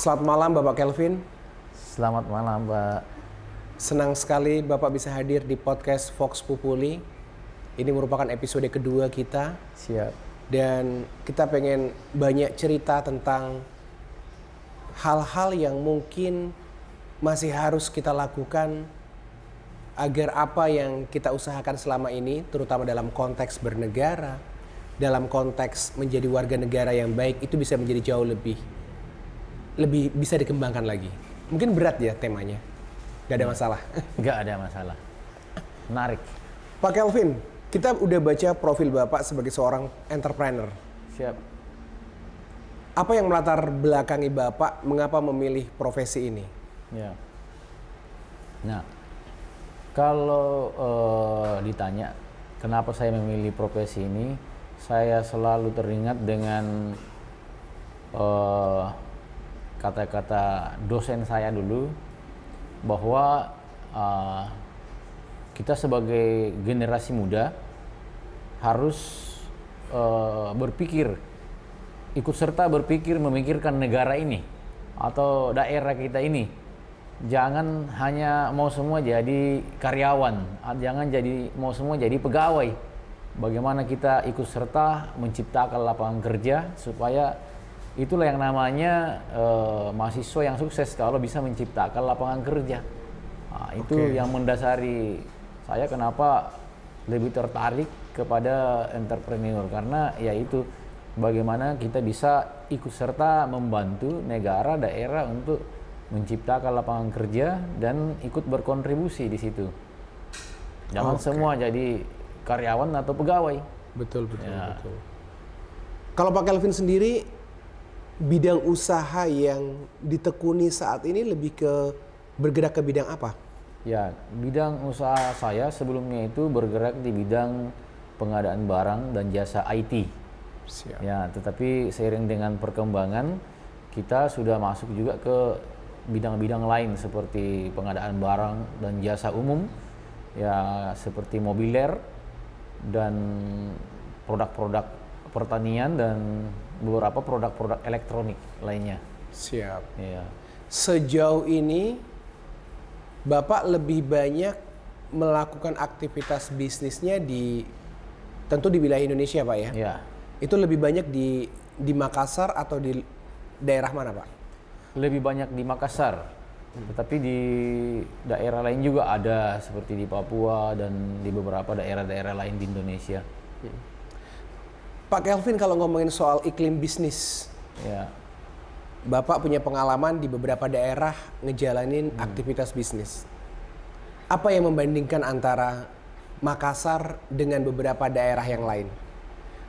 Selamat malam Bapak Kelvin. Selamat malam, Pak. Senang sekali Bapak bisa hadir di podcast Vox Populi. Ini merupakan episode kedua kita. Siap. Dan kita pengen banyak cerita tentang hal-hal yang mungkin masih harus kita lakukan agar apa yang kita usahakan selama ini, terutama dalam konteks bernegara, dalam konteks menjadi warga negara yang baik, itu bisa menjadi jauh lebih bisa dikembangkan lagi. Mungkin berat ya temanya, gak ada masalah. Gak ada masalah. Menarik. Pak Kelvin, kita udah baca profil Bapak sebagai seorang entrepreneur. Siap. Apa yang melatar belakangi Bapak mengapa memilih profesi ini? Ya. Nah, kalau ditanya kenapa saya memilih profesi ini, saya selalu teringat dengan kata-kata dosen saya dulu, bahwa kita sebagai generasi muda harus ikut serta berpikir memikirkan negara ini atau daerah kita ini. Jangan hanya mau semua jadi karyawan, jangan mau semua jadi pegawai. Bagaimana kita ikut serta menciptakan lapangan kerja, supaya itulah yang namanya mahasiswa yang sukses, kalau bisa menciptakan lapangan kerja. Nah, itu yang mendasari saya kenapa lebih tertarik kepada entrepreneur, karena yaitu bagaimana kita bisa ikut serta membantu negara, daerah untuk menciptakan lapangan kerja dan ikut berkontribusi di situ. Jangan semua jadi karyawan atau pegawai. Betul. Kalau Pak Kelvin sendiri, bidang usaha yang ditekuni saat ini lebih ke bergerak ke bidang apa? Ya, bidang usaha saya sebelumnya itu bergerak di bidang pengadaan barang dan jasa IT. Siap. Ya, tetapi seiring dengan perkembangan kita sudah masuk juga ke bidang-bidang lain seperti pengadaan barang dan jasa umum, ya seperti mobiler dan produk-produk pertanian dan beberapa produk-produk elektronik lainnya. Siap. Ya. Sejauh ini Bapak lebih banyak melakukan aktivitas bisnisnya tentu di wilayah Indonesia, Pak ya? Ya. Itu lebih banyak di Makassar atau di daerah mana, Pak? Lebih banyak di Makassar, tetapi di daerah lain juga ada, seperti di Papua dan di beberapa daerah-daerah lain di Indonesia. Pak Kelvin, kalau ngomongin soal iklim bisnis, Ya. Bapak punya pengalaman di beberapa daerah ngejalanin aktivitas bisnis. Apa yang membandingkan antara Makassar dengan beberapa daerah yang lain?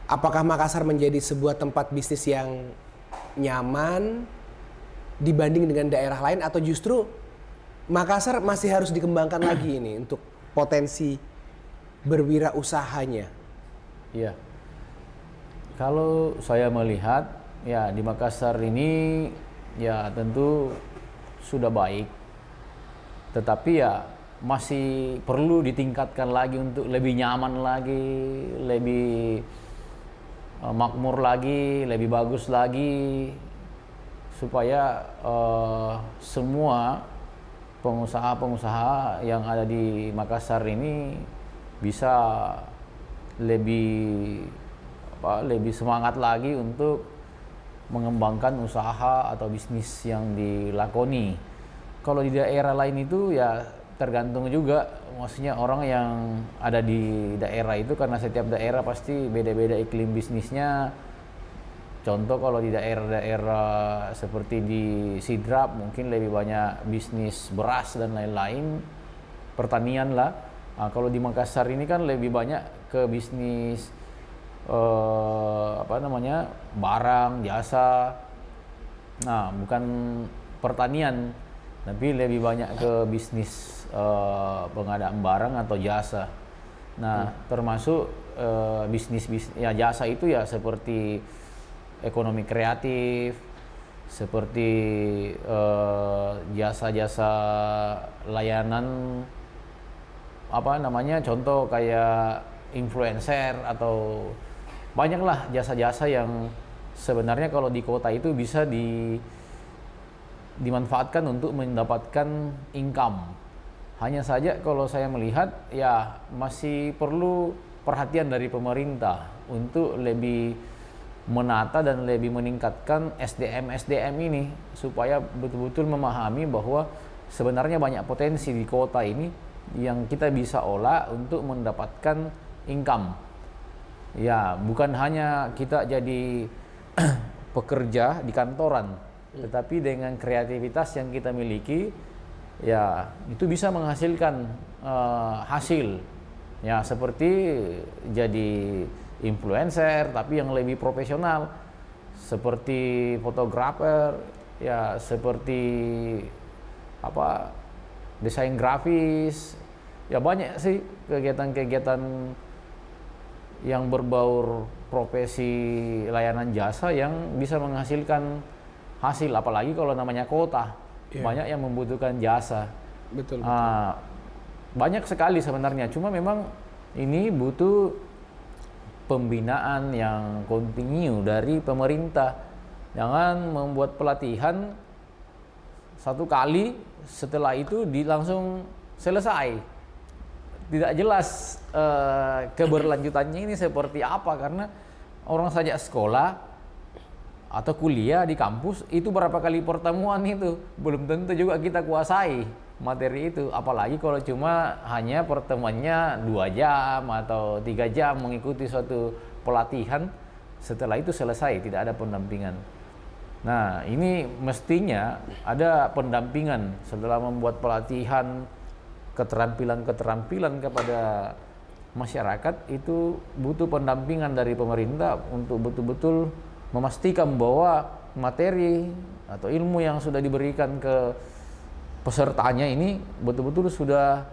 Apakah Makassar menjadi sebuah tempat bisnis yang nyaman dibanding dengan daerah lain, atau justru Makassar masih harus dikembangkan lagi ini untuk potensi berwirausahanya? Iya. Kalau saya melihat, ya di Makassar ini ya tentu sudah baik, tetapi ya masih perlu ditingkatkan lagi untuk lebih nyaman lagi, lebih makmur lagi, lebih bagus lagi, supaya semua pengusaha-pengusaha yang ada di Makassar ini bisa lebih semangat lagi untuk mengembangkan usaha atau bisnis yang dilakoni. Kalau di daerah lain itu ya tergantung juga, maksudnya orang yang ada di daerah itu, karena setiap daerah pasti beda-beda iklim bisnisnya. Contoh kalau di daerah-daerah seperti di Sidrap mungkin lebih banyak bisnis beras dan lain-lain, pertanian lah. Nah, kalau di Makassar ini kan lebih banyak ke bisnis barang, jasa. Nah, bukan pertanian, tapi lebih banyak ke bisnis pengadaan barang atau jasa. Nah, termasuk bisnis ya jasa itu ya seperti ekonomi kreatif, seperti jasa-jasa layanan contoh kayak influencer, atau banyaklah jasa-jasa yang sebenarnya kalau di kota itu bisa dimanfaatkan untuk mendapatkan income. Hanya saja kalau saya melihat ya masih perlu perhatian dari pemerintah untuk lebih menata dan lebih meningkatkan SDM ini supaya betul-betul memahami bahwa sebenarnya banyak potensi di kota ini yang kita bisa olah untuk mendapatkan income. Ya, bukan hanya kita jadi pekerja di kantoran, tetapi dengan kreativitas yang kita miliki, ya itu bisa menghasilkan hasil. Ya, seperti jadi influencer tapi yang lebih profesional, seperti fotografer, ya seperti apa desain grafis, ya banyak sih kegiatan-kegiatan yang berbaur profesi layanan jasa yang bisa menghasilkan hasil, apalagi kalau namanya kota, banyak yang membutuhkan jasa. Betul. Banyak sekali sebenarnya, cuma memang ini butuh pembinaan yang kontinu dari pemerintah. Jangan membuat pelatihan satu kali, setelah itu langsung selesai. Tidak jelas keberlanjutannya ini seperti apa, karena orang saja sekolah atau kuliah di kampus itu berapa kali pertemuan itu belum tentu juga kita kuasai materi itu, apalagi kalau cuma hanya pertemuannya 2 jam atau 3 jam mengikuti suatu pelatihan, setelah itu selesai, tidak ada pendampingan. Nah, ini mestinya ada pendampingan setelah membuat pelatihan, keterampilan-keterampilan kepada masyarakat, itu butuh pendampingan dari pemerintah untuk betul-betul memastikan bahwa materi atau ilmu yang sudah diberikan ke pesertanya ini betul-betul sudah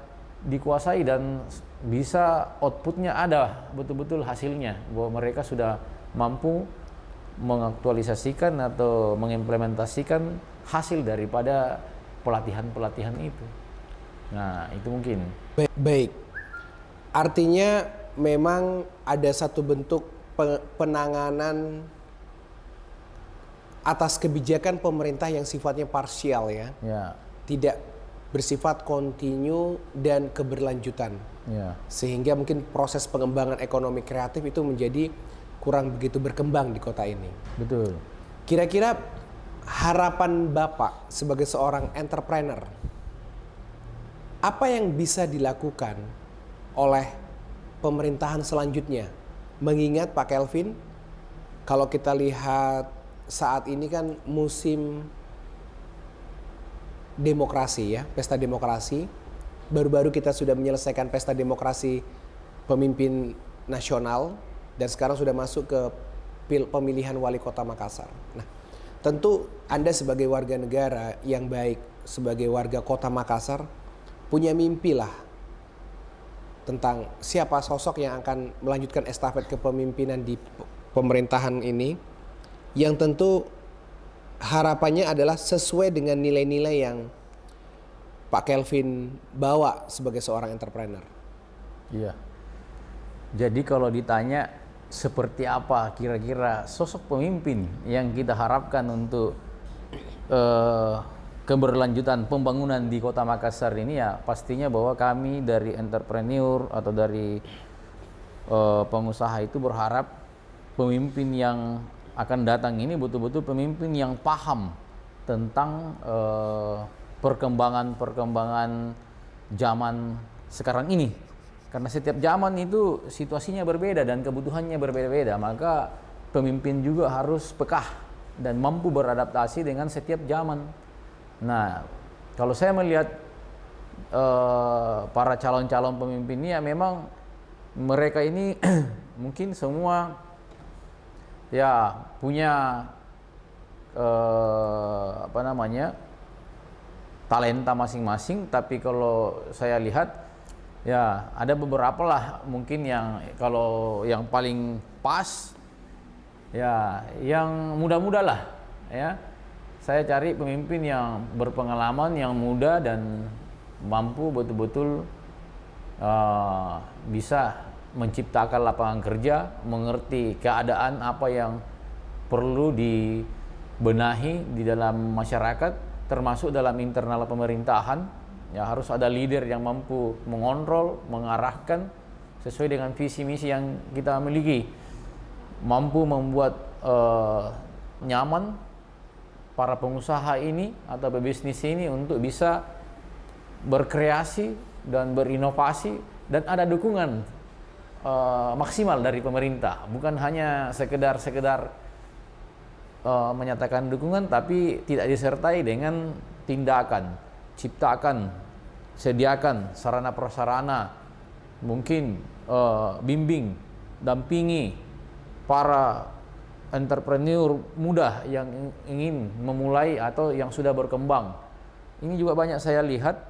dikuasai dan bisa outputnya ada, betul-betul hasilnya, bahwa mereka sudah mampu mengaktualisasikan atau mengimplementasikan hasil daripada pelatihan-pelatihan itu. Nah, itu mungkin. Baik. Artinya memang ada satu bentuk penanganan atas kebijakan pemerintah yang sifatnya parsial ya. Tidak bersifat kontinu dan keberlanjutan. Sehingga mungkin proses pengembangan ekonomi kreatif itu menjadi kurang begitu berkembang di kota ini. Betul. Kira-kira harapan Bapak sebagai seorang entrepreneur, apa yang bisa dilakukan oleh pemerintahan selanjutnya? Mengingat Pak Kelvin, kalau kita lihat saat ini kan musim demokrasi ya, pesta demokrasi. Baru-baru kita sudah menyelesaikan pesta demokrasi pemimpin nasional dan sekarang sudah masuk ke pemilihan wali kota Makassar. Nah, tentu Anda sebagai warga negara yang baik, sebagai warga kota Makassar, punya mimpi lah tentang siapa sosok yang akan melanjutkan estafet kepemimpinan di pemerintahan ini, yang tentu harapannya adalah sesuai dengan nilai-nilai yang Pak Kelvin bawa sebagai seorang entrepreneur. Iya. Jadi kalau ditanya seperti apa kira-kira sosok pemimpin yang kita harapkan untuk keberlanjutan pembangunan di Kota Makassar ini, ya pastinya bahwa kami dari entrepreneur atau dari pengusaha itu berharap pemimpin yang akan datang ini betul-betul pemimpin yang paham tentang perkembangan zaman sekarang ini. Karena setiap zaman itu situasinya berbeda dan kebutuhannya berbeda-beda, maka pemimpin juga harus pekah dan mampu beradaptasi dengan setiap zaman. Nah, kalau saya melihat para calon-calon pemimpin ini, ya memang mereka ini mungkin semua ya punya talenta masing-masing, tapi kalau saya lihat ya ada beberapa lah mungkin yang kalau yang paling pas ya yang muda-muda lah ya. Saya cari pemimpin yang berpengalaman, yang muda dan mampu betul-betul bisa menciptakan lapangan kerja, mengerti keadaan apa yang perlu dibenahi di dalam masyarakat, termasuk dalam internal pemerintahan. Ya, harus ada leader yang mampu mengontrol, mengarahkan sesuai dengan visi misi yang kita miliki, mampu membuat nyaman para pengusaha ini atau pebisnis ini untuk bisa berkreasi dan berinovasi, dan ada dukungan maksimal dari pemerintah, bukan hanya sekedar menyatakan dukungan tapi tidak disertai dengan tindakan. Ciptakan, sediakan sarana prasarana, mungkin bimbing, dampingi para entrepreneur muda yang ingin memulai atau yang sudah berkembang. Ini juga banyak saya lihat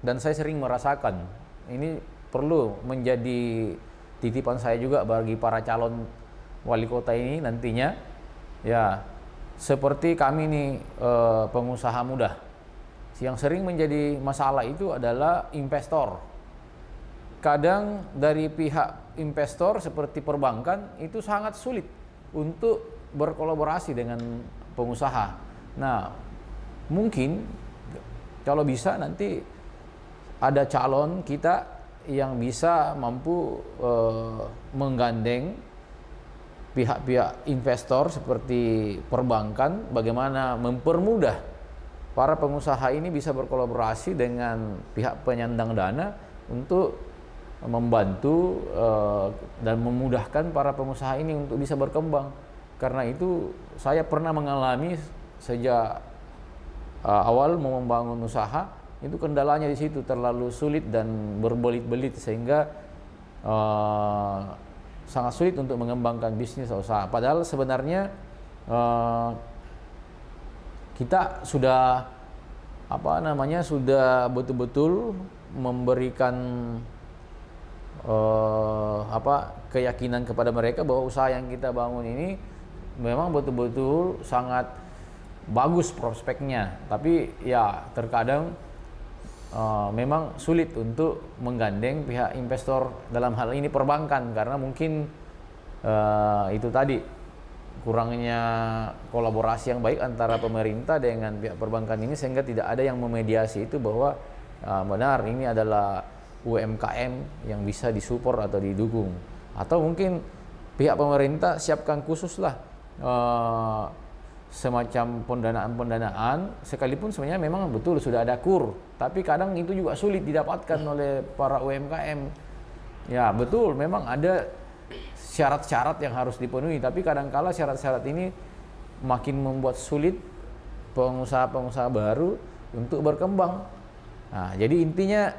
dan saya sering merasakan. Ini perlu menjadi titipan saya juga bagi para calon wali kota ini nantinya. Ya, seperti kami nih pengusaha muda. Yang sering menjadi masalah itu adalah investor. Kadang dari pihak investor seperti perbankan itu sangat sulit untuk berkolaborasi dengan pengusaha. Nah, mungkin kalau bisa nanti ada calon kita yang bisa mampu menggandeng pihak-pihak investor seperti perbankan, bagaimana mempermudah para pengusaha ini bisa berkolaborasi dengan pihak penyandang dana untuk membantu dan memudahkan para pengusaha ini untuk bisa berkembang. Karena itu saya pernah mengalami sejak awal mau membangun usaha, itu kendalanya di situ, terlalu sulit dan berbelit-belit sehingga sangat sulit untuk mengembangkan bisnis atau usaha. Padahal sebenarnya kita sudah sudah betul-betul memberikan keyakinan kepada mereka bahwa usaha yang kita bangun ini memang betul-betul sangat bagus prospeknya. Tapi ya terkadang memang sulit untuk menggandeng pihak investor, dalam hal ini perbankan, karena mungkin itu tadi kurangnya kolaborasi yang baik antara pemerintah dengan pihak perbankan ini, sehingga tidak ada yang memediasi itu bahwa benar ini adalah UMKM yang bisa disupport atau didukung, atau mungkin pihak pemerintah siapkan khususlah semacam pendanaan sekalipun sebenarnya memang betul sudah ada KUR, tapi kadang itu juga sulit didapatkan oleh para UMKM. Ya betul, memang ada syarat-syarat yang harus dipenuhi, tapi kadangkala syarat-syarat ini makin membuat sulit pengusaha-pengusaha baru untuk berkembang. Nah, jadi intinya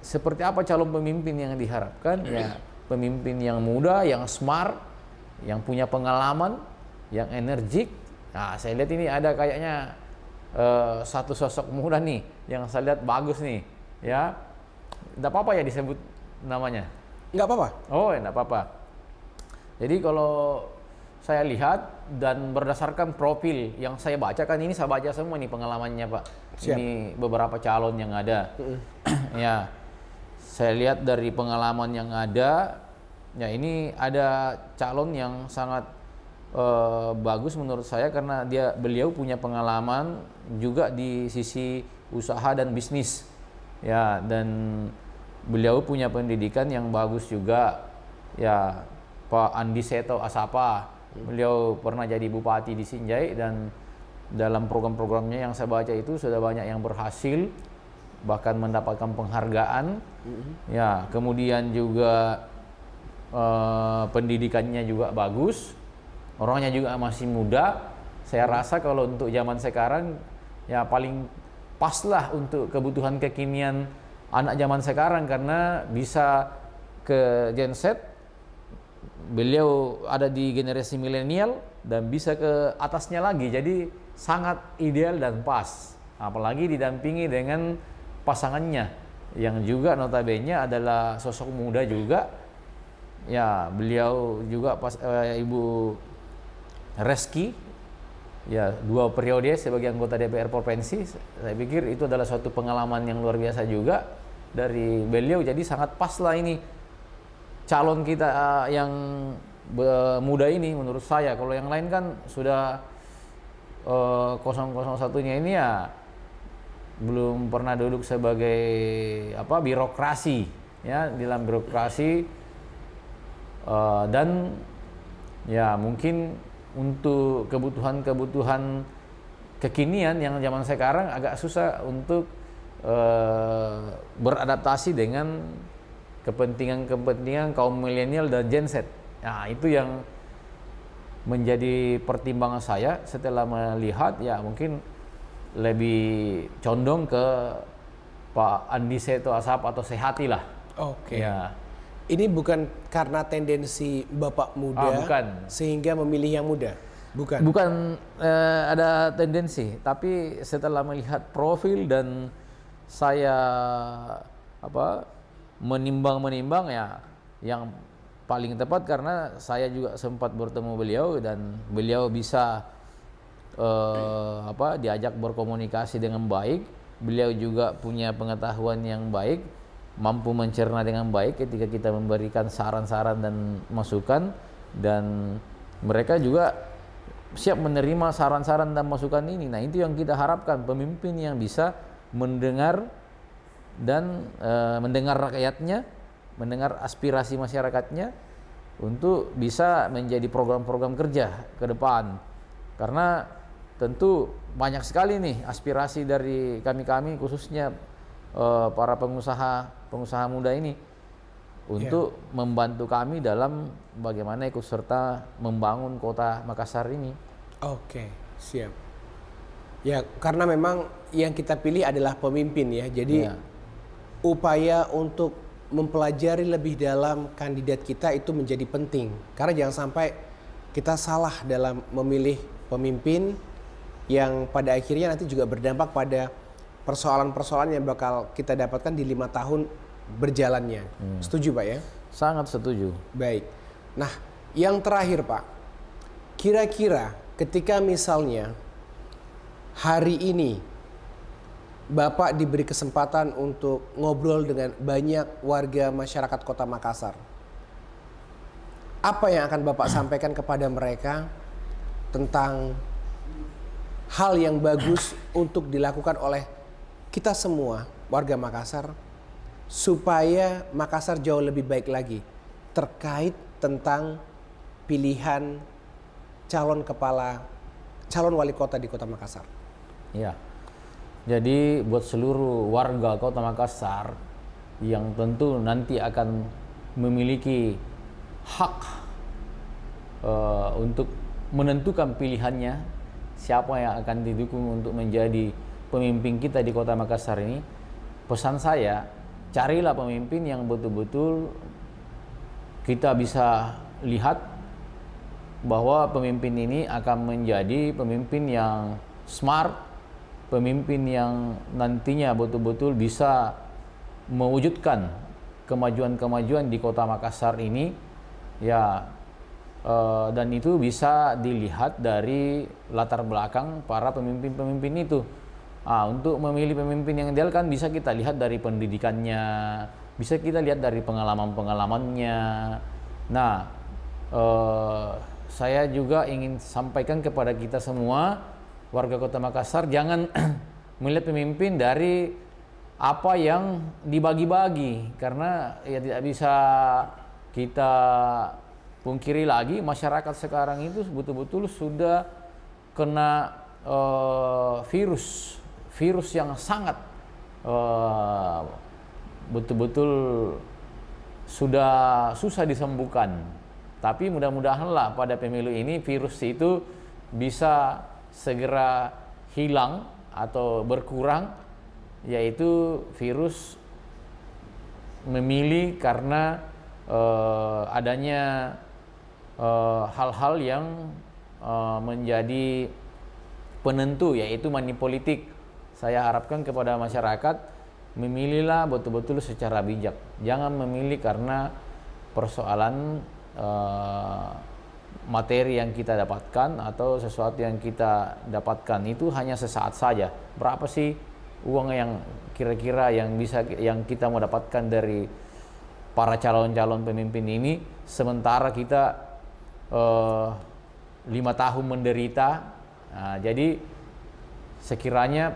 seperti apa calon pemimpin yang diharapkan? Ya, pemimpin yang muda, yang smart, yang punya pengalaman, yang energik. Nah, saya lihat ini ada kayaknya satu sosok muda nih yang saya lihat bagus nih, ya. Tidak apa-apa ya disebut namanya? Nggak apa-apa. Oh, enggak apa-apa. Jadi kalau saya lihat dan berdasarkan profil yang saya baca, kan ini saya baca semua nih pengalamannya Pak. Siap. Ini beberapa calon yang ada. Ya, saya lihat dari pengalaman yang ada, ya ini ada calon yang sangat bagus menurut saya karena beliau punya pengalaman juga di sisi usaha dan bisnis. Ya, dan beliau punya pendidikan yang bagus juga. Ya, Pak Andi Seto Asapa, beliau pernah jadi bupati di Sinjai, dan dalam program-programnya yang saya baca itu sudah banyak yang berhasil, bahkan mendapatkan penghargaan. Ya, kemudian juga pendidikannya juga bagus, orangnya juga masih muda. Saya rasa kalau untuk zaman sekarang ya paling pas lah untuk kebutuhan kekinian anak zaman sekarang, karena bisa ke Gen Z. Beliau ada di generasi milenial dan bisa ke atasnya lagi, jadi sangat ideal dan pas. Apalagi didampingi dengan pasangannya yang juga notabene adalah sosok muda juga. Ya, beliau juga Ibu Reski, ya 2 periode sebagai anggota DPR provinsi. Saya pikir itu adalah suatu pengalaman yang luar biasa juga dari beliau. Jadi sangat pas lah ini calon kita yang muda ini menurut saya. Kalau yang lain kan sudah 001-nya ini ya belum pernah duduk sebagai birokrasi ya, dalam birokrasi, dan ya mungkin untuk kebutuhan kekinian yang zaman sekarang agak susah untuk beradaptasi dengan kepentingan kaum milenial dan Gen Z. Nah, itu yang menjadi pertimbangan saya setelah melihat ya mungkin lebih condong ke Pak Andi Seto Asap atau Sehati lah. Oke. Ya. Ini bukan karena tendensi Bapak muda Bukan. sehingga memilih yang muda? Bukan? Bukan ada tendensi, tapi setelah melihat profil dan saya menimbang ya yang paling tepat, karena saya juga sempat bertemu beliau dan beliau bisa diajak berkomunikasi dengan baik. Beliau juga punya pengetahuan yang baik, mampu mencerna dengan baik ketika kita memberikan saran-saran dan masukan, dan mereka juga siap menerima saran-saran dan masukan ini. Nah, itu yang kita harapkan, pemimpin yang bisa mendengar dan mendengar rakyatnya, mendengar aspirasi masyarakatnya untuk bisa menjadi program-program kerja ke depan. Karena tentu banyak sekali nih aspirasi dari kami-kami, khususnya para pengusaha muda ini untuk membantu kami dalam bagaimana ikut serta membangun kota Makassar ini. Oke, siap. Ya, karena memang yang kita pilih adalah pemimpin ya. Jadi upaya untuk mempelajari lebih dalam kandidat kita itu menjadi penting. Karena jangan sampai kita salah dalam memilih pemimpin yang pada akhirnya nanti juga berdampak pada persoalan-persoalan yang bakal kita dapatkan di 5 tahun berjalannya. Setuju Pak ya? Sangat setuju. Baik. Nah, yang terakhir Pak, kira-kira ketika misalnya hari ini Bapak diberi kesempatan untuk ngobrol dengan banyak warga masyarakat Kota Makassar, apa yang akan Bapak sampaikan kepada mereka tentang hal yang bagus untuk dilakukan oleh kita semua warga Makassar supaya Makassar jauh lebih baik lagi terkait tentang pilihan calon wali kota di Kota Makassar? Ya. Jadi buat seluruh warga Kota Makassar yang tentu nanti akan memiliki hak untuk menentukan pilihannya, siapa yang akan didukung untuk menjadi pemimpin kita di Kota Makassar ini, pesan saya, carilah pemimpin yang betul-betul kita bisa lihat bahwa pemimpin ini akan menjadi pemimpin yang smart, pemimpin yang nantinya betul-betul bisa mewujudkan kemajuan-kemajuan di Kota Makassar ini ya. Dan itu bisa dilihat dari latar belakang para pemimpin-pemimpin itu. Untuk memilih pemimpin yang ideal kan bisa kita lihat dari pendidikannya, bisa kita lihat dari pengalaman-pengalamannya. Nah, saya juga ingin sampaikan kepada kita semua warga Kota Makassar, jangan melihat pemimpin dari apa yang dibagi-bagi, karena ya tidak bisa kita pungkiri lagi, masyarakat sekarang itu betul-betul sudah kena virus yang sangat betul-betul sudah susah disembuhkan. Tapi mudah-mudahanlah pada pemilu ini virus itu bisa segera hilang atau berkurang, yaitu virus memilih karena adanya hal-hal yang menjadi penentu, yaitu money politik. Saya harapkan kepada masyarakat, memilihlah betul-betul secara bijak. Jangan memilih karena persoalan materi yang kita dapatkan atau sesuatu yang kita dapatkan itu hanya sesaat saja. Berapa sih uang yang kira-kira yang kita mau dapatkan dari para calon-calon pemimpin ini, sementara kita 5 tahun menderita Nah, jadi sekiranya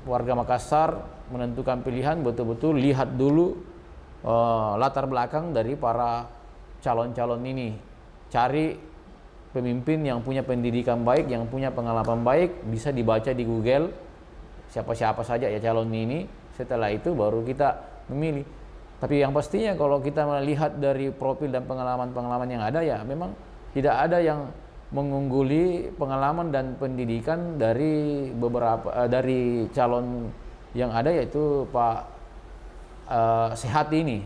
warga Makassar menentukan pilihan, betul-betul lihat dulu latar belakang dari para calon-calon ini. Cari pemimpin yang punya pendidikan baik, yang punya pengalaman baik, bisa dibaca di Google siapa-siapa saja ya calon ini. Setelah itu baru kita memilih. Tapi yang pastinya kalau kita melihat dari profil dan pengalaman-pengalaman yang ada, ya memang tidak ada yang mengungguli pengalaman dan pendidikan dari beberapa dari calon yang ada, yaitu Pak Sehati ini,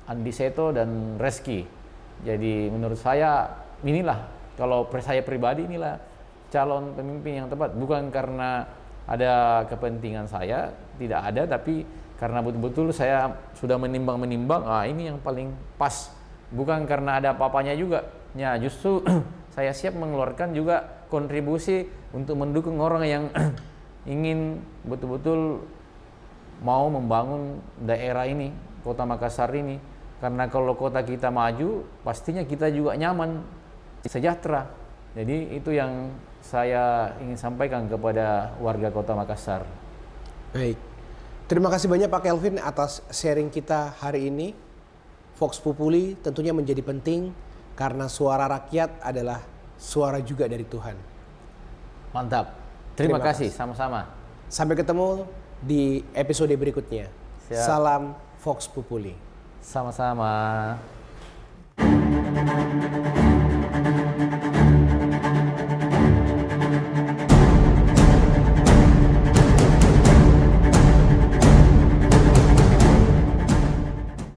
Andi Seto dan Reski. Jadi menurut saya inilah, kalau saya pribadi, inilah calon pemimpin yang tepat. Bukan karena ada kepentingan saya, tidak ada, tapi karena betul-betul saya sudah menimbang-menimbang, ini yang paling pas. Bukan karena ada apa-apanya juga. Ya, justru saya siap mengeluarkan juga kontribusi untuk mendukung orang yang ingin betul-betul mau membangun daerah ini, kota Makassar ini. Karena kalau kota kita maju, pastinya kita juga nyaman, sejahtera. Jadi itu yang saya ingin sampaikan kepada warga kota Makassar. Baik. Terima kasih banyak Pak Kelvin atas sharing kita hari ini. Vox Populi tentunya menjadi penting karena suara rakyat adalah suara juga dari Tuhan. Mantap. Terima kasih, sama-sama. Sampai ketemu di episode berikutnya. Siap. Salam Vox Populi. Sama-sama.